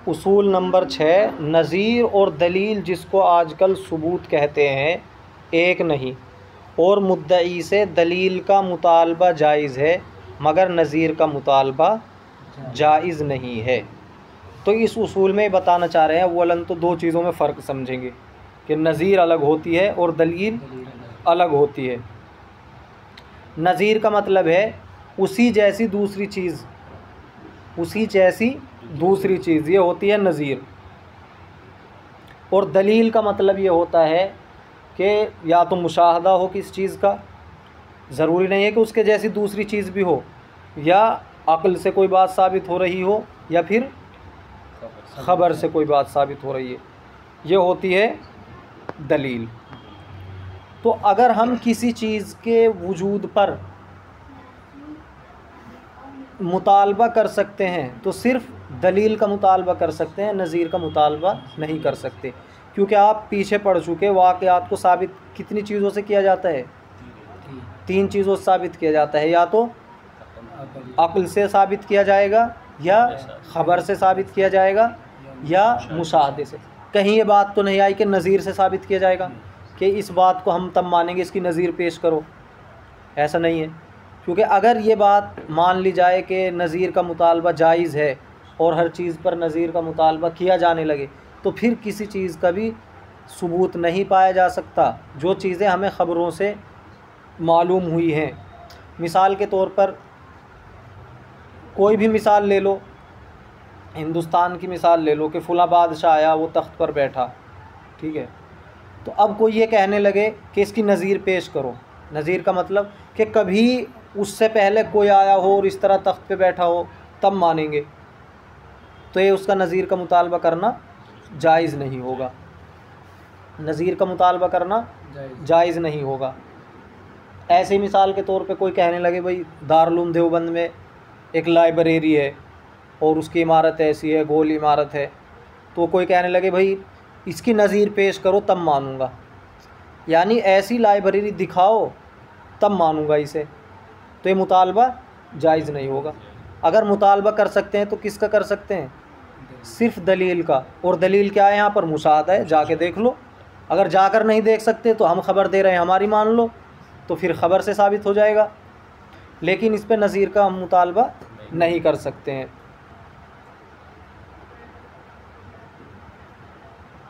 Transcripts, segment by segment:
उसूल नंबर 6, नज़ीर और दलील जिसको आजकल सबूत कहते हैं एक नहीं, और मुद्दई से दलील का मुतालबा जायज़ है मगर नज़ीर का मुतालबा जायज़ नहीं है। तो इस उसूल में बताना चाह रहे हैं अव्वलन तो दो चीज़ों में फ़र्क समझेंगे कि नज़ीर अलग होती है और दलील अलग होती है। नज़ीर का मतलब है उसी जैसी दूसरी चीज़, उसी जैसी दूसरी चीज़, ये होती है नज़ीर। और दलील का मतलब ये होता है कि या तो मुशाहदा हो किस चीज़ का, ज़रूरी नहीं है कि उसके जैसी दूसरी चीज़ भी हो, या अक्ल से कोई बात साबित हो रही हो, या फिर ख़बर से कोई बात साबित हो रही है, ये होती है दलील। तो अगर हम किसी चीज़ के वजूद पर मुतालबा कर सकते हैं तो सिर्फ़ दलील का मुतालबा कर सकते हैं, नज़ीर का मुतालबा नहीं कर सकते। क्योंकि आप पीछे पढ़ चुके, वाक़यात को साबित कितनी चीज़ों से किया जाता है? 3 चीज़ों से साबित किया जाता है, या तो अक्ल से साबित किया जाएगा, या ख़बर से साबित किया जाएगा, या मुशाहदे से। कहीं ये बात तो नहीं आई कि नज़ीर से साबित किया जाएगा कि इस बात को हम तब मानेंगे इसकी नज़ीर पेश करो, ऐसा नहीं है। क्योंकि अगर ये बात मान ली जाए कि नज़ीर का मुतालबा जायज़ है और हर चीज़ पर नज़ीर का मुतालबा किया जाने लगे तो फिर किसी चीज़ का भी सबूत नहीं पाया जा सकता जो चीज़ें हमें ख़बरों से मालूम हुई हैं। मिसाल के तौर पर कोई भी मिसाल ले लो, हिंदुस्तान की मिसाल ले लो कि फ़लाँ बादशाह आया, वो तख्त पर बैठा, ठीक है। तो अब कोई ये कहने लगे कि इसकी नज़ीर पेश करो। नज़ीर का मतलब कि कभी उससे पहले कोई आया हो और इस तरह तख्त पे बैठा हो, तब मानेंगे। तो ये उसका नज़ीर का मुतालबा करना जायज़ नहीं होगा, नज़ीर का मुतालबा करना जायज़ नहीं होगा। ऐसे मिसाल के तौर पे कोई कहने लगे भाई दारुल उलूम देवबंद में एक लाइब्रेरी है और उसकी इमारत ऐसी है, गोल इमारत है, तो कोई कहने लगे भाई इसकी नज़ीर पेश करो तब मानूँगा, यानी ऐसी लाइब्रेरी दिखाओ तब मानूँगा इसे। तो ये मुतालबा जायज़ नहीं होगा। अगर मुतालबा कर सकते हैं तो किसका कर सकते हैं? सिर्फ़ दलील का। और दलील क्या है यहाँ पर? मुशाहदा है, जाके देख लो। अगर जाकर नहीं देख सकते तो हम ख़बर दे रहे हैं हमारी मान लो, तो फिर ख़बर से साबित हो जाएगा। लेकिन इस पर नज़ीर का हम मुतालबा नहीं कर सकते हैं।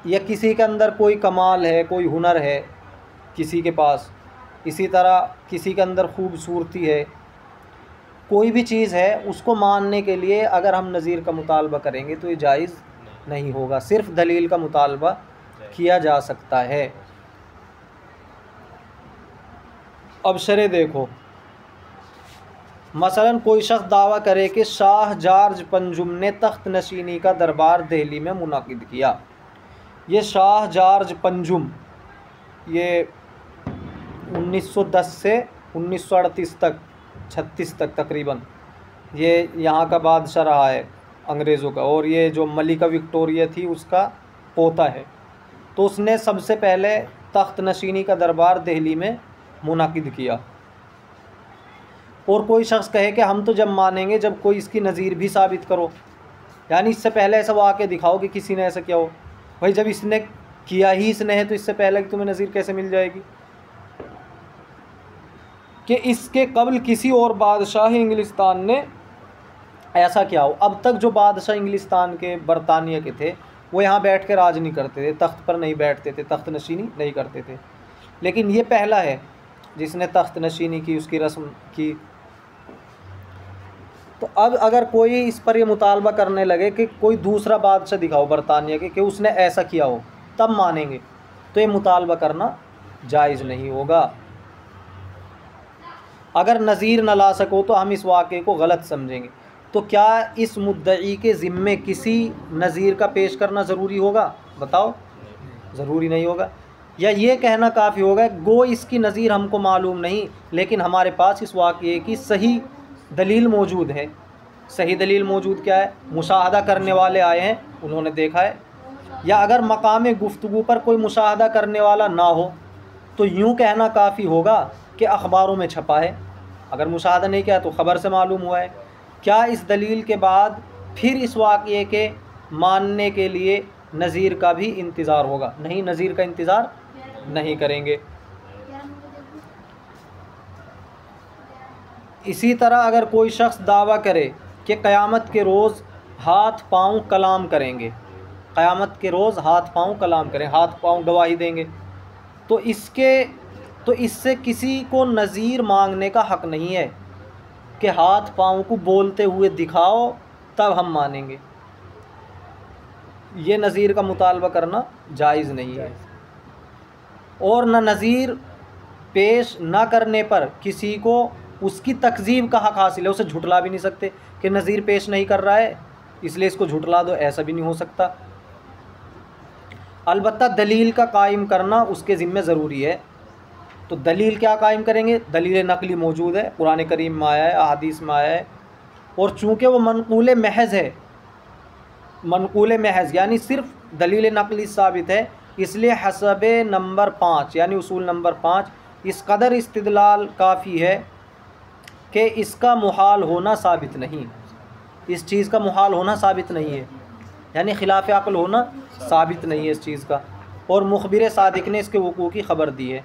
या किसी के अंदर कोई कमाल है, कोई हुनर है किसी के पास, इसी तरह किसी के अंदर खूबसूरती है, कोई भी चीज़ है, उसको मानने के लिए अगर हम नज़ीर का मुतालबा करेंगे तो ये जायज़ नहीं होगा। सिर्फ़ दलील का मुतालबा किया जा सकता है। अब शरे देखो, मसलन कोई शख्स दावा करे कि शाह जॉर्ज पंजुम ने तख्त नशीनी का दरबार दिल्ली में मुनाकिद किया। ये शाह जॉर्ज पंजुम ये 1910 से 1938 तक, 36 तक तकरीबन ये यहाँ का बादशाह रहा है अंग्रेज़ों का, और ये जो मलिका विक्टोरिया थी उसका पोता है। तो उसने सबसे पहले तख्त नशीनी का दरबार दिल्ली में मुनाकिद किया। और कोई शख्स कहे कि हम तो जब मानेंगे जब कोई इसकी नज़ीर भी साबित करो, यानी इससे पहले ऐसा वाक़या दिखाओ कि किसी ने ऐसा किया हो। भाई जब इसने किया ही इसने है तो इससे पहले कि तुम्हें नज़ीर कैसे मिल जाएगी? कि इसके कबल किसी और बादशाह इंग्लिस्तान ने ऐसा किया हो। अब तक जो बादशाह इंग्लिस्तान के, बरतानिया के थे, वो यहाँ बैठ के राज नहीं करते थे, तख्त पर नहीं बैठते थे, तख्त नशीनी नहीं करते थे। लेकिन ये पहला है जिसने तख्त नशीनी की, उसकी रस्म की। तो अब अगर कोई इस पर ये मुतालबा करने लगे कि कोई दूसरा बादशाह दिखाओ बरतानिया के कि उसने ऐसा किया हो, तब मानेंगे, तो ये मुतालबा करना जायज़ नहीं होगा। अगर नज़ीर न ला सको तो हम इस वाक़े को गलत समझेंगे। तो क्या इस मुद्दई के ज़िम्मे किसी नज़ीर का पेश करना ज़रूरी होगा? बताओ, ज़रूरी नहीं होगा। या ये कहना काफ़ी होगा गो इसकी नज़ीर हमको मालूम नहीं, लेकिन हमारे पास इस वाक़े की सही दलील मौजूद है। सही दलील मौजूद क्या है? मुशाहदा करने वाले आए हैं, उन्होंने देखा है। या अगर मकाम गुफ्तगू पर कोई मुशाहदा करने वाला ना हो तो यूँ कहना काफ़ी होगा कि अखबारों में छपा है। अगर मुशाहदा नहीं किया तो ख़बर से मालूम हुआ है। क्या इस दलील के बाद फिर इस वाक़ये के मानने के लिए नज़ीर का भी इंतज़ार होगा, नहीं नज़ीर का इंतज़ार नहीं करेंगे। इसी तरह अगर कोई शख्स दावा करे कि क़यामत के रोज़ हाथ पाँव कलाम करेंगे, क़यामत के रोज़ हाथ पाँव कलाम करें, हाथ पाँव गवाही देंगे, तो इससे किसी को नज़ीर मांगने का हक़ नहीं है कि हाथ पाँव को बोलते हुए दिखाओ तब हम मानेंगे। ये नज़ीर का मुतालबा करना जायज़ नहीं है। और न नज़ीर पेश न करने पर किसी को उसकी तकज़ीब का हक़ हासिल है, उसे झुटला भी नहीं सकते कि नज़ीर पेश नहीं कर रहा है इसलिए इसको झुटला दो, ऐसा भी नहीं हो सकता। अलबत्ता दलील का कायम करना उसके ज़िम्मे ज़रूरी है। तो दलील क्या कायम करेंगे? दलील नकली मौजूद है, कुरान करीम में आया है, अहादीस में आया है, और चूँकि वो मनकूल महज़ है, मनकूल महज़ यानी सिर्फ दलील नकली साबित है, इसलिए हसब नंबर 5 यानी उसूल नंबर 5 इस कदर इस्तिदलाल काफ़ी है कि इसका मुहाल होना साबित नहीं, इस चीज़ का मुहाल होना साबित नहीं है, यानी खिलाफ अक़ल होना साबित नहीं है इस चीज़ का। और मुखबिर सादिक ने इसके वक़ूअ की ख़बर दी है,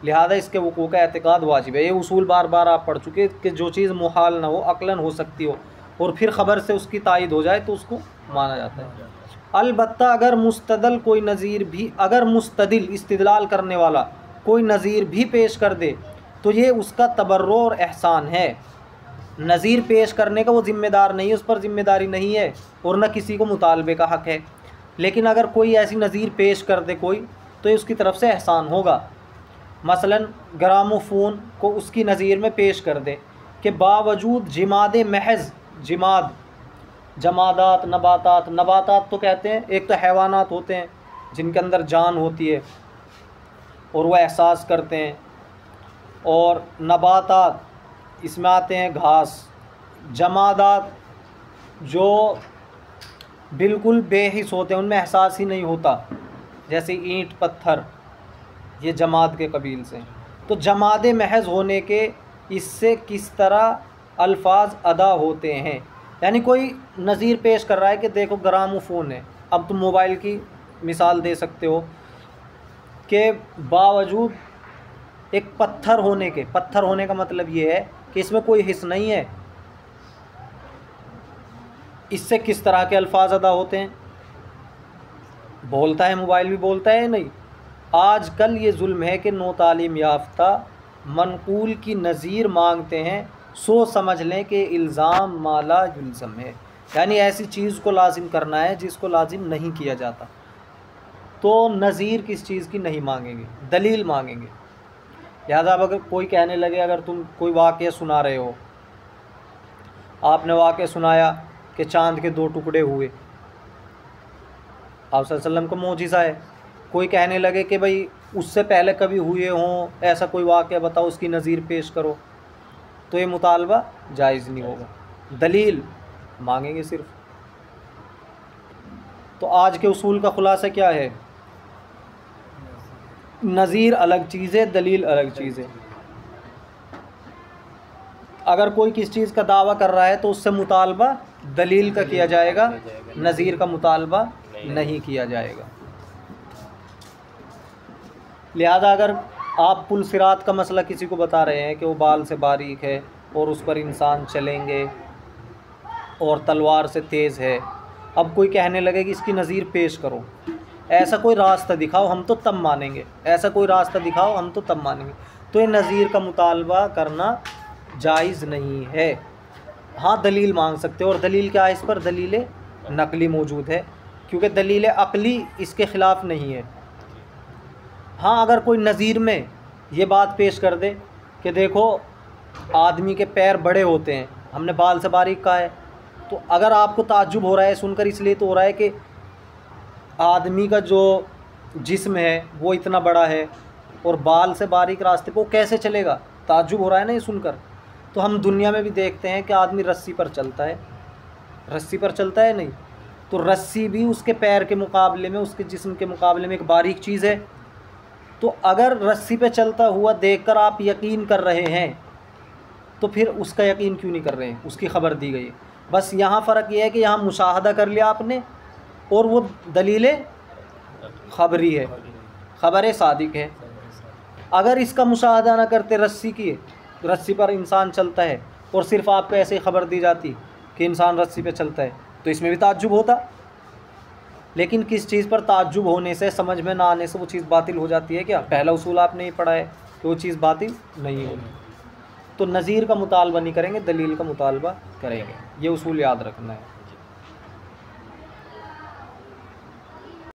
लिहाजा इसके वक़ूअ का एतक़ाद वाजिब है। ये उसूल बार बार आप पढ़ चुके कि जो चीज़ मुहाल ना हो, अक़लन हो सकती हो और फिर ख़बर से उसकी तायद हो जाए तो उसको माना जाता है। अलबत्ता अगर मुस्तदल कोई नज़ीर भी, अगर मुस्तदिल इस्तिदलाल करने वाला कोई नज़ीर भी पेश कर दे तो ये उसका तबर्रो और एहसान है। नज़ीर पेश करने का वो ज़िम्मेदार नहीं है, उस पर ज़िम्मेदारी नहीं है और न किसी को मुतालबे का हक़ है। लेकिन अगर कोई ऐसी नज़ीर पेश कर दे कोई, तो ये उसकी तरफ से एहसान होगा। मसलन ग्रामोफोन को उसकी नज़ीर में पेश कर दे कि बावजूद जिमाद महज़, जिमाद जमादात नबातात, नबातात तो कहते हैं, एक तो हैवानात होते हैं जिनके अंदर जान होती है और वह एहसास करते हैं, और नबातात इसमें आते हैं घास, जमादात जो बिल्कुल बेहिस होते हैं, उनमें एहसास ही नहीं होता, जैसे ईंट पत्थर, ये जमाद के कबील से। तो जमाद महज़ होने के इससे किस तरह अल्फाज अदा होते हैं, यानी कोई नज़ीर पेश कर रहा है कि देखो ग्रामोफोन है, अब तुम मोबाइल की मिसाल दे सकते हो कि बावजूद एक पत्थर होने के, पत्थर होने का मतलब ये है कि इसमें कोई हिस्स नहीं है, इससे किस तरह के अल्फाज अदा होते हैं। बोलता है, मोबाइल भी बोलता है नहीं। आजकल ये जुल्म है कि नो तालीम याफ्ता मनकूल की नज़ीर मांगते हैं, सोच समझ लें कि इल्ज़ाम माला युल्ज़म है, यानी ऐसी चीज़ को लाजिम करना है जिसको लाजिम नहीं किया जाता। तो नज़ीर किस चीज़ की नहीं मांगेंगे, दलील मांगेंगे। लिहाजा अब अगर कोई कहने लगे, अगर तुम कोई वाक़या सुना रहे हो, आपने वाक़या सुनाया कि चाँद के 2 टुकड़े हुए, आप सल्लल्लाहु अलैहि वसल्लम का मोजिज़ा है, कोई कहने लगे कि भाई उससे पहले कभी हुए हों, ऐसा कोई वाक़या बताओ, उसकी नज़ीर पेश करो, तो ये मुतालबा जायज़ नहीं होगा, दलील मांगेंगे सिर्फ। तो आज के उसूल का ख़ुलासा क्या है? नज़ीर अलग चीज़ है, दलील अलग चीज़ है। अगर कोई किस चीज़ का दावा कर रहा है तो उससे मुतालबा दलील का किया जाएगा, नज़ीर का मुतालबा नहीं किया जाएगा। लिहाजा अगर आप पुल सिरात का मसला किसी को बता रहे हैं कि वो बाल से बारीक है और उस पर इंसान चलेंगे और तलवार से तेज़ है, अब कोई कहने लगे कि इसकी नज़ीर पेश करो, ऐसा कोई रास्ता दिखाओ हम तो तब मानेंगे, ऐसा कोई रास्ता दिखाओ हम तो तब मानेंगे, तो ये नज़ीर का मुतालबा करना जायज़ नहीं है। हाँ, दलील मांग सकते हो, और दलील क्या है इस पर? दलील नकली मौजूद है, क्योंकि दलील अक़ली इसके ख़िलाफ़ नहीं है। हाँ, अगर कोई नज़ीर में ये बात पेश कर दे कि देखो आदमी के पैर बड़े होते हैं, हमने बाल से बारीक कहा है, तो अगर आपको ताज्जुब हो रहा है सुनकर, इसलिए तो हो रहा है कि आदमी का जो जिस्म है वो इतना बड़ा है और बाल से बारीक रास्ते पे वो कैसे चलेगा, ताज्जुब हो रहा है ना ये सुनकर। तो हम दुनिया में भी देखते हैं कि आदमी रस्सी पर चलता है, रस्सी पर चलता है नहीं, तो रस्सी भी उसके पैर के मुकाबले में, उसके जिस्म के मुकाबले में एक बारीक चीज़ है। तो अगर रस्सी पे चलता हुआ देखकर आप यकीन कर रहे हैं तो फिर उसका यकीन क्यों नहीं कर रहे हैं? उसकी ख़बर दी गई है। बस यहाँ फ़र्क ये है कि यहाँ मुशाहदा कर लिया आपने और वो दलील ख़बरी है, ख़बर सादिक है। अगर इसका मुशाहदा ना करते, रस्सी पर इंसान चलता है और सिर्फ आपको ऐसे ही ख़बर दी जाती कि इंसान रस्सी पे चलता है, तो इसमें भी ताज्जुब होता। लेकिन किस चीज़ पर ताज्जुब होने से, समझ में ना आने से वो चीज़ बातिल हो जाती है क्या? पहला उसूल आपने ही पढ़ा है कि वो चीज़ बातिल नहीं होगी। तो नज़ीर का मुतालबा नहीं करेंगे, दलील का मुतालबा करेंगे। ये उसूल याद रखना है।